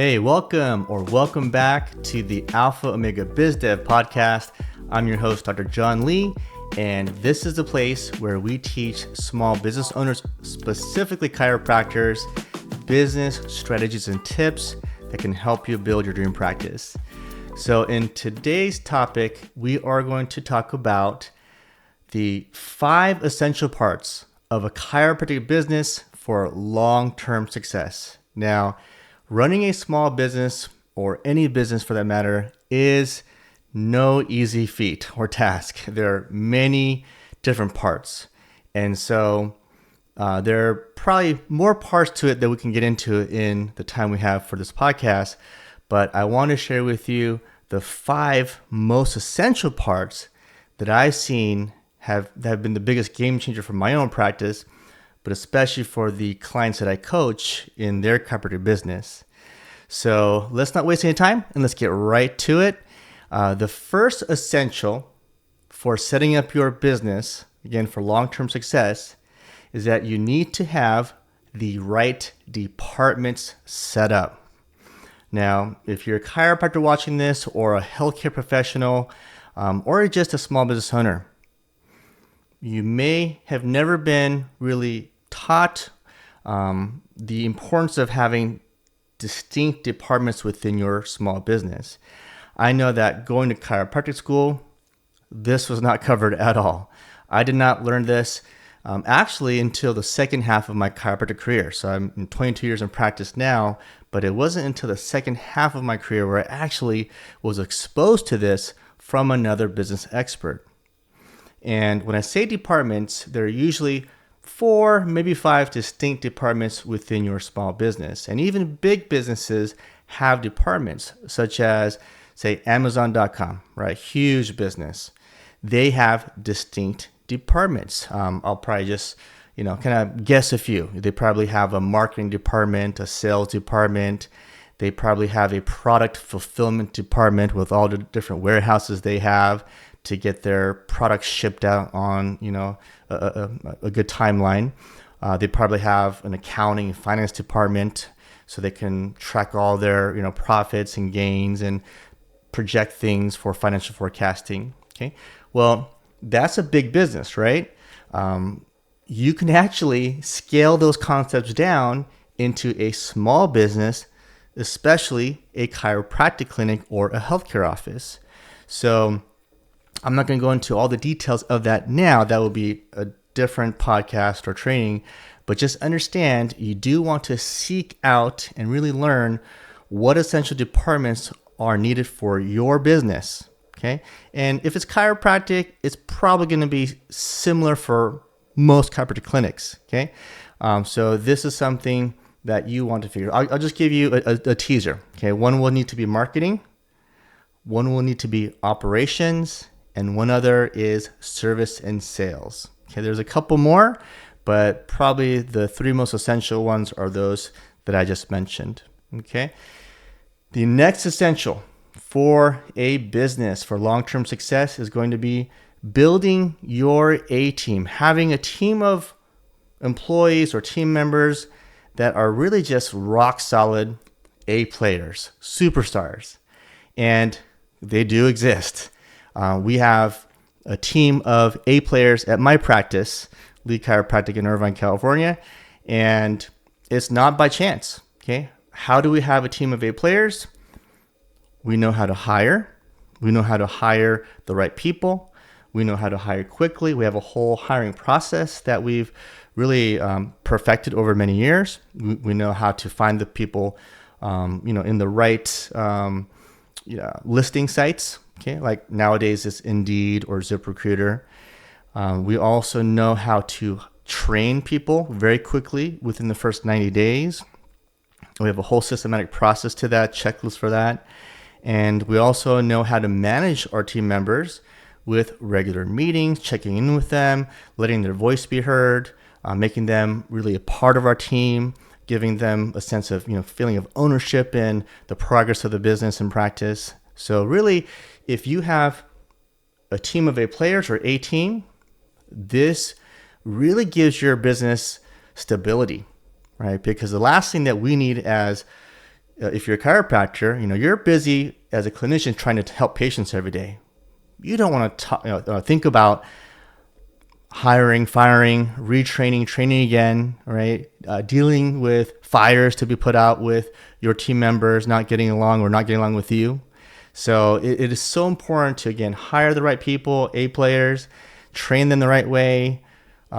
Hey, welcome back to the Alpha Omega Biz Dev podcast. I'm your host, Dr. John Lee, and this is the place where we teach small business owners, specifically chiropractors, business strategies and tips that can help you build your dream practice. So in today's topic, we are going to talk about the 5 essential parts of a chiropractic business for long-term success. Now, running a small business, or any business for that matter, is no easy feat or task. There are many different parts. And so there are probably more parts to it that we can get into in the time we have for this podcast. But I want to share with you the 5 most essential parts that I've seen have been the biggest game changer for my own practice, but especially for the clients that I coach in their chiropractic business. So let's not waste any time and let's get right to it. The first essential for setting up your business, again, for long-term success, is that you need to have the right departments set up. Now, if you're a chiropractor watching this, or a healthcare professional, or just a small business owner, you may have never been really taught the importance of having distinct departments within your small business. I know that going to chiropractic school, this was not covered at all. I did not learn this actually until the second half of my chiropractic career. So I'm 22 years in practice now, but it wasn't until the second half of my career where I actually was exposed to this from another business expert. And when I say departments, there are usually 4, maybe 5 distinct departments within your small business. And even big businesses have departments, such as, say, Amazon.com, right? Huge business. They have distinct departments. I'll probably just, kind of guess a few. They probably have a marketing department, a sales department. They probably have a product fulfillment department with all the different warehouses they have to get their products shipped out on, a good timeline. They probably have an accounting and finance department so they can track all their, profits and gains and project things for financial forecasting. Okay. Well, that's a big business, right? You can actually scale those concepts down into a small business, especially a chiropractic clinic or a healthcare office. So I'm not going to go into all the details of that now. That will be a different podcast or training. But just understand, you do want to seek out and really learn what essential departments are needed for your business. Okay. And if it's chiropractic, it's probably going to be similar for most chiropractic clinics. Okay. So this is something that you want to figure out. I'll just give you a teaser. Okay. One will need to be marketing. One will need to be operations. And one other is service and sales. Okay, there's a couple more, but probably the 3 most essential ones are those that I just mentioned. Okay, the next essential for a business for long-term success is going to be building your A team, having a team of employees or team members that are really just rock solid A players, superstars, and they do exist. We have a team of A players at my practice, Lee Chiropractic in Irvine, California, and it's not by chance. Okay, how do we have a team of A players? We know how to hire. We know how to hire the right people. We know how to hire quickly. We have a whole hiring process that we've really perfected over many years. We know how to find the people, in the right listing sites. Okay, like nowadays it's Indeed or ZipRecruiter. We also know how to train people very quickly within the first 90 days. We have a whole systematic process to that, checklist for that. And we also know how to manage our team members with regular meetings, checking in with them, letting their voice be heard, making them really a part of our team, giving them a sense of, feeling of ownership in the progress of the business and practice. So really, if you have a team of A players or A team, this really gives your business stability, right? Because the last thing that we need as if you're a chiropractor, you're busy as a clinician trying to help patients every day. You don't want to think about hiring, firing, retraining, training again, right? Dealing with fires to be put out with your team members not getting along or not getting along with you. So it is so important to, again, hire the right people, A players, train them the right way,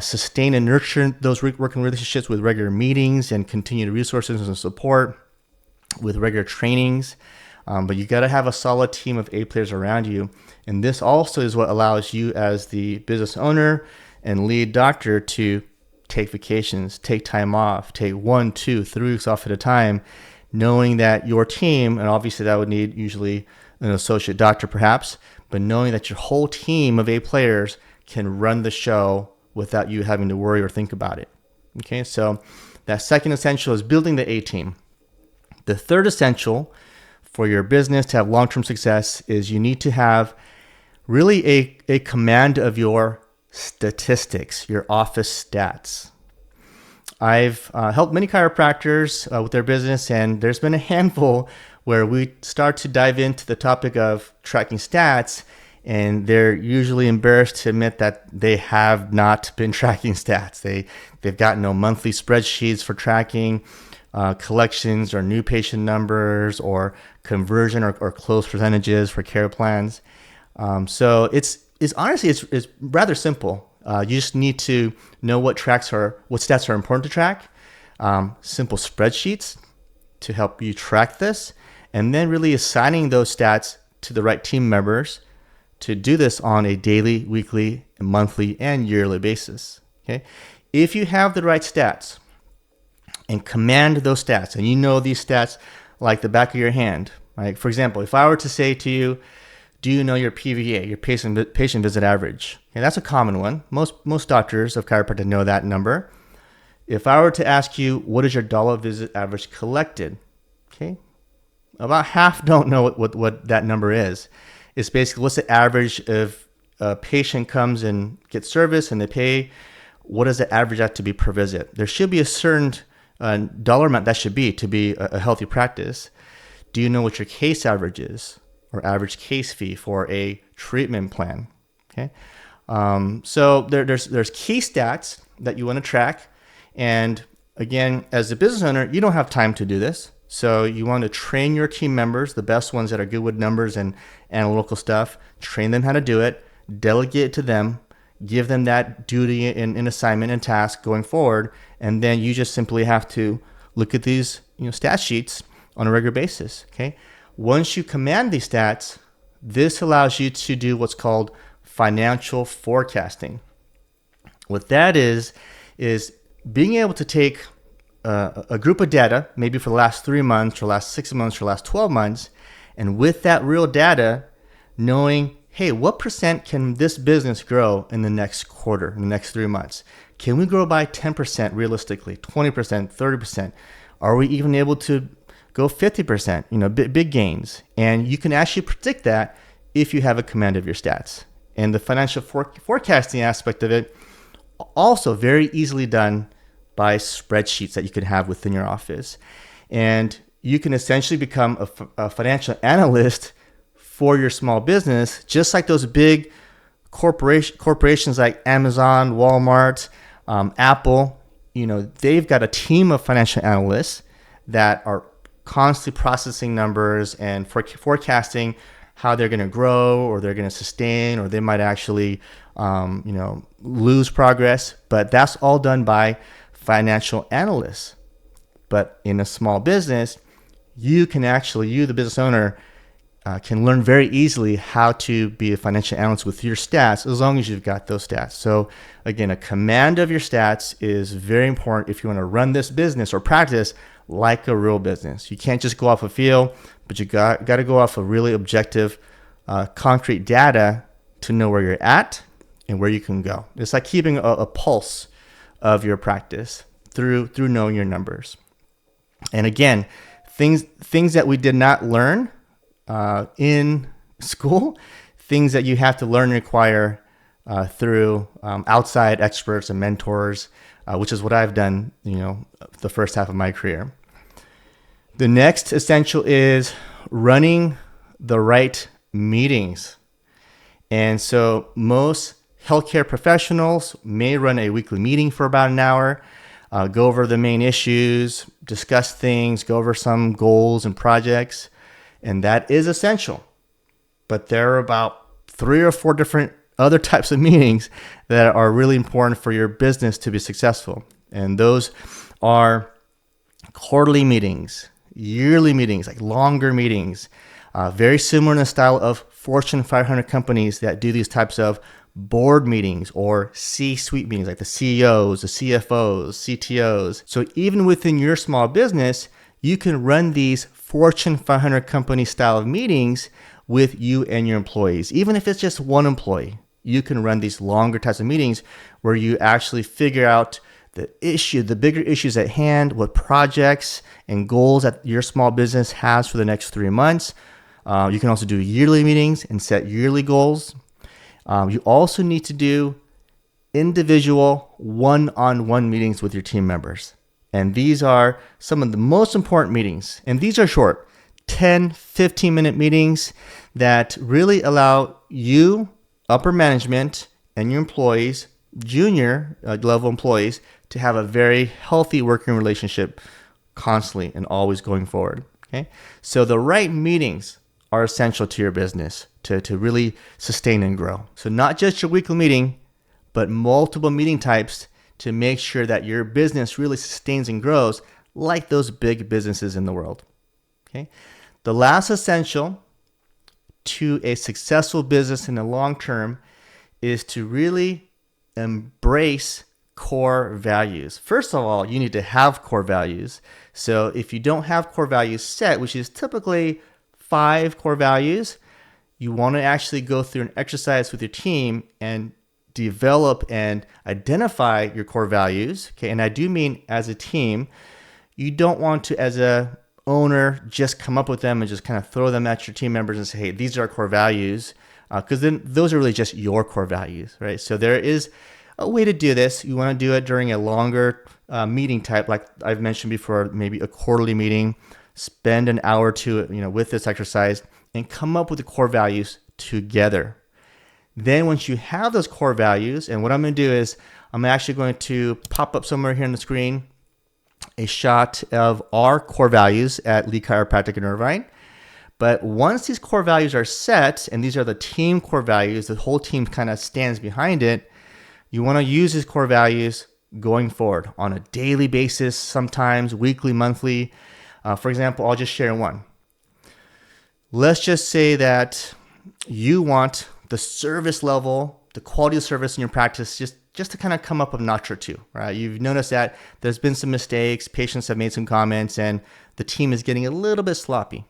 sustain and nurture those working relationships with regular meetings and continued resources and support with regular trainings. But you got to have a solid team of A players around you. And this also is what allows you as the business owner and lead doctor to take vacations, take time off, take 1, 2, 3 weeks off at a time, knowing that your team, and obviously that would need usually an associate doctor perhaps, but knowing that your whole team of A players can run the show without you having to worry or think about it. Okay, so that second essential is building the A team. The third essential for your business to have long-term success is you need to have really a command of your statistics, your office stats. I've helped many chiropractors with their business, and there's been a handful where we start to dive into the topic of tracking stats, and they're usually embarrassed to admit that they have not been tracking stats. They've got no monthly spreadsheets for tracking collections or new patient numbers or conversion or close percentages for care plans. So it's honestly rather simple. You just need to know what stats are important to track. Simple spreadsheets to help you track this, and then really assigning those stats to the right team members to do this on a daily, weekly, monthly, and yearly basis. Okay, if you have the right stats and command those stats, and you know these stats like the back of your hand, right? For example, if I were to say to you, do you know your PVA, your patient visit average? Okay, that's a common one. Most doctors of chiropractic know that number. If I were to ask you, what is your dollar visit average collected? Okay, about half don't know what that number is. It's basically what's the average if a patient comes and gets service and they pay, what does the average have to be per visit? There should be a certain dollar amount that should be to be a healthy practice. Do you know what your case average is, or average case fee for a treatment plan? Okay, so there's key stats that you want to track, and again, as a business owner, you don't have time to do this, so you want to train your team members, the best ones that are good with numbers and analytical stuff. Train them how to do it, delegate it to them, give them that duty and assignment and task going forward, and then you just simply have to look at these stat sheets on a regular basis. Okay, once you command these stats, this allows you to do what's called financial forecasting. What that is being able to take a group of data, maybe for the last 3 months or last 6 months or last 12 months, and with that real data, knowing, hey, what percent can this business grow in the next quarter, in the next 3 months? Can we grow by 10% realistically, 20%, 30%? Are we even able to go 50%, big gains? And you can actually predict that if you have a command of your stats. And the financial forecasting aspect of it, also very easily done by spreadsheets that you can have within your office. And you can essentially become a financial analyst for your small business, just like those big corporations like Amazon, Walmart, Apple. They've got a team of financial analysts that are constantly processing numbers and forecasting how they're going to grow, or they're going to sustain, or they might actually lose progress. But that's all done by financial analysts. But in a small business, you, the business owner, can learn very easily how to be a financial analyst with your stats, as long as you've got those stats. So again, a command of your stats is very important if you want to run this business or practice like a real business. You can't just go off a feel, but you got to go off of really objective, concrete data to know where you're at and where you can go. It's like keeping a pulse of your practice through knowing your numbers. And again, things that we did not learn in school, things that you have to learn and acquire through outside experts and mentors, which is what I've done, the first half of my career. The next essential is running the right meetings. And so most healthcare professionals may run a weekly meeting for about an hour, go over the main issues, discuss things, go over some goals and projects, and that is essential. But there are about 3 or 4 different other types of meetings that are really important for your business to be successful. And those are quarterly meetings, yearly meetings, like longer meetings, very similar in the style of Fortune 500 companies that do these types of board meetings or C-suite meetings, like the CEOs, the CFOs, CTOs. So even within your small business, you can run these Fortune 500 company style of meetings with you and your employees. Even if it's just one employee, you can run these longer types of meetings where you actually figure out the bigger issues at hand, what projects and goals that your small business has for the next 3 months. You can also do yearly meetings and set yearly goals. You also need to do individual one-on-one meetings with your team members. And these are some of the most important meetings. And these are short, 10, 15-minute meetings that really allow you, upper management, and your employees, junior level employees, to have a very healthy working relationship constantly and always going forward. Okay? So the right meetings are essential to your business to really sustain and grow. So not just your weekly meeting, but multiple meeting types to make sure that your business really sustains and grows like those big businesses in the world. Okay? The last essential to a successful business in the long term is to really embrace core values. First of all, you need to have core values. So if you don't have core values set, which is typically 5 core values, you want to actually go through an exercise with your team and develop and identify your core values. Okay, and I do mean as a team. You don't want to, as a owner, just come up with them and just kind of throw them at your team members and say, hey, these are our core values, because then those are really just your core values, right? So there is a way to do this. You want to do it during a longer meeting type, like I've mentioned before, maybe a quarterly meeting. Spend an hour or two, with this exercise and come up with the core values together. Then once you have those core values, and what I'm going to do is I'm actually going to pop up somewhere here on the screen a shot of our core values at Lee Chiropractic in Irvine. But once these core values are set, and these are the team core values, the whole team kind of stands behind it, you want to use these core values going forward on a daily basis, sometimes weekly, monthly. For example, I'll just share one. Let's just say that you want the service level, the quality of service in your practice just to kind of come up a notch or two, right? You've noticed that there's been some mistakes, patients have made some comments, and the team is getting a little bit sloppy,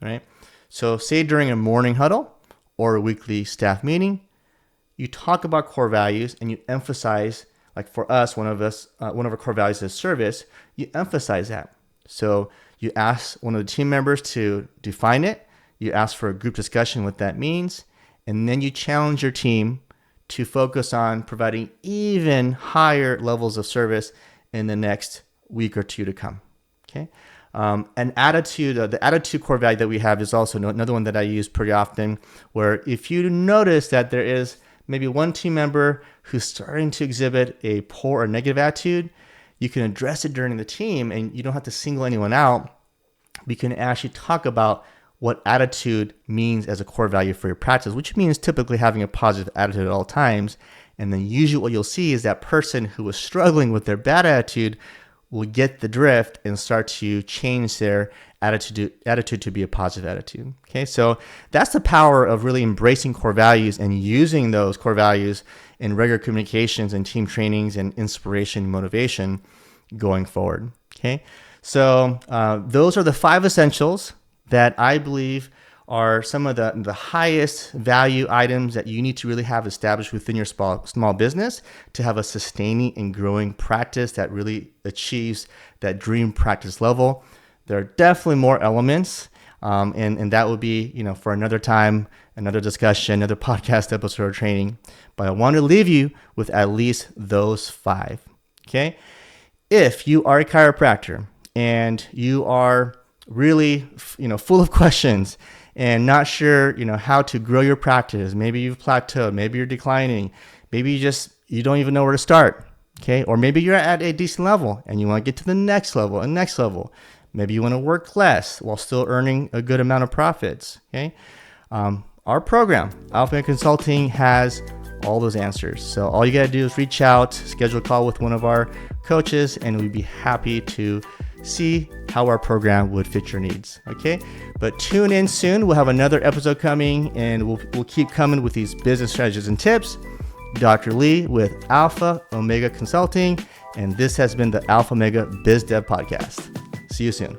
right? So say during a morning huddle or a weekly staff meeting, you talk about core values and you emphasize, like for us, one of our core values is service, you emphasize that. So you ask one of the team members to define it, you ask for a group discussion what that means, and then you challenge your team to focus on providing even higher levels of service in the next week or two to come. Okay. The attitude core value that we have is also another one that I use pretty often, where if you notice that there is maybe one team member who's starting to exhibit a poor or negative attitude, you can address it during the team and you don't have to single anyone out. We can actually talk about what attitude means as a core value for your practice, which means typically having a positive attitude at all times. And then usually what you'll see is that person who was struggling with their bad attitude will get the drift and start to change their attitude to be a positive attitude. Okay, so that's the power of really embracing core values and using those core values in regular communications and team trainings and inspiration and motivation going forward. Okay, so those are the 5 essentials that I believe are some of the highest value items that you need to really have established within your small business to have a sustaining and growing practice that really achieves that dream practice level. There are definitely more elements, and that would be, for another time, another discussion, another podcast episode or training. But I want to leave you with at least those 5. Okay, if you are a chiropractor and you are really, full of questions and not sure, how to grow your practice. Maybe you've plateaued, maybe you're declining, maybe you don't even know where to start. Okay. Or maybe you're at a decent level and you want to get to the next level and next level. Maybe you want to work less while still earning a good amount of profits. Okay. Our program, Alpha Omega Consulting, has all those answers. So all you got to do is reach out, schedule a call with one of our coaches, and we'd be happy to see how our program would fit your needs. Okay. But tune in soon. We'll have another episode coming, and we'll keep coming with these business strategies and tips. Dr. Lee with Alpha Omega Consulting, and this has been the Alpha Omega Biz Dev Podcast. See you soon.